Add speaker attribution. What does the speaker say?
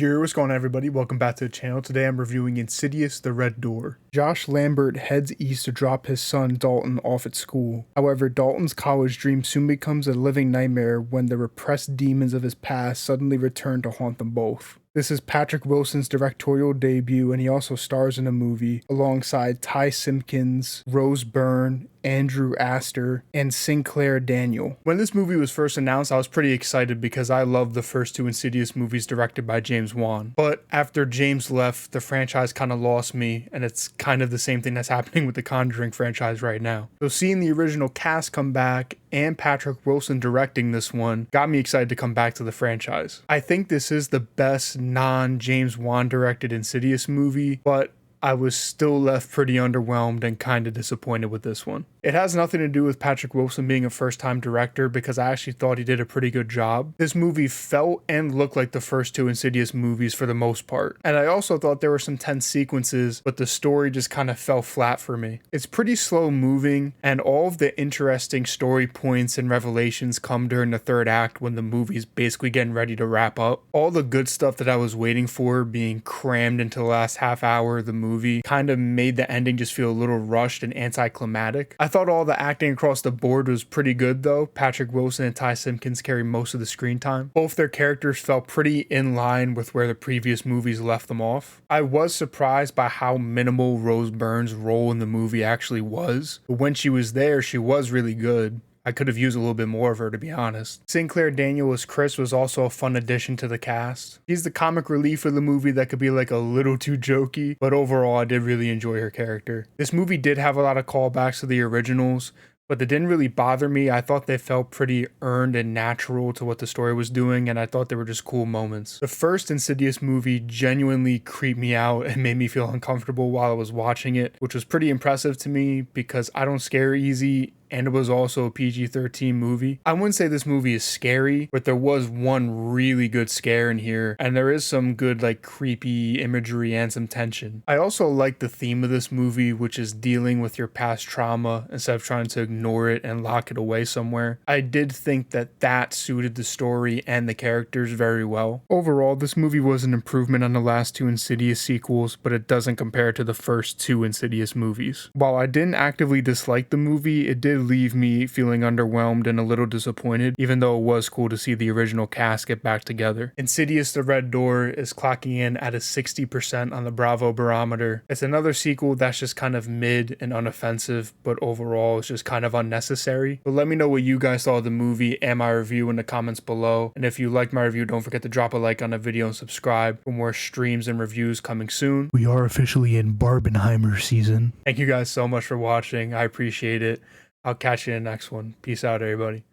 Speaker 1: Yo, what's going on, everybody? Welcome back to the channel. Today I'm reviewing Insidious The Red Door. Josh Lambert heads east to drop his son Dalton off at school. However, Dalton's college dream soon becomes a living nightmare when the repressed demons of his past suddenly return to haunt them both. This is Patrick Wilson's directorial debut, and he also stars in a movie alongside Ty Simpkins, Rose Byrne, Andrew Astor, and Sinclair Daniel. When this movie was first announced, I was pretty excited because I loved the first two Insidious movies directed by James Wan. But after James left, the franchise kind of lost me, and it's kind of the same thing that's happening with the Conjuring franchise right now. So seeing the original cast come back and Patrick Wilson directing this one got me excited to come back to the franchise. I think this is the best non-James Wan directed Insidious movie, but I was still left pretty underwhelmed and kind of disappointed with this one. It has nothing to do with Patrick Wilson being a first-time director because I actually thought he did a pretty good job. This movie felt and looked like the first two Insidious movies for the most part. And I also thought there were some tense sequences, but the story just kind of fell flat for me. It's pretty slow moving, and all of the interesting story points and revelations come during the third act when the movie's basically getting ready to wrap up. All the good stuff that I was waiting for being crammed into the last half hour of the movie kind of made the ending just feel a little rushed and anticlimactic. I thought all the acting across the board was pretty good though. Patrick Wilson and Ty Simpkins carry most of the screen time. Both their characters felt pretty in line with where the previous movies left them off. I was surprised by how minimal Rose Byrne's role in the movie actually was, but when she was there, she was really good. I could have used a little bit more of her, to be honest. Sinclair Daniel as Chris was also a fun addition to the cast. He's the comic relief of the movie that could be like a little too jokey, but overall I did really enjoy her character. This movie did have a lot of callbacks to the originals, but they didn't really bother me. I thought they felt pretty earned and natural to what the story was doing, and I thought they were just cool moments. The first Insidious movie genuinely creeped me out and made me feel uncomfortable while I was watching it, which was pretty impressive to me because I don't scare easy, and it was also a PG-13 movie. I wouldn't say this movie is scary, but there was one really good scare in here, and there is some good like creepy imagery and some tension. I also like the theme of this movie, which is dealing with your past trauma instead of trying to ignore it and lock it away somewhere. I did think that suited the story and the characters very well. Overall, this movie was an improvement on the last two Insidious sequels, but it doesn't compare to the first two Insidious movies. While I didn't actively dislike the movie, it did leave me feeling underwhelmed and a little disappointed, even though it was cool to see the original cast get back together. Insidious The Red Door is clocking in at a 60% on the Bravo barometer. It's another sequel that's just kind of mid and unoffensive, but overall it's just kind of unnecessary. But let me know what you guys thought of the movie and my review in the comments below. And if you liked my review, don't forget to drop a like on the video and subscribe for more streams and reviews coming soon. We are officially in Barbenheimer season. Thank you guys so much for watching. I appreciate it. I'll catch you in the next one. Peace out, everybody.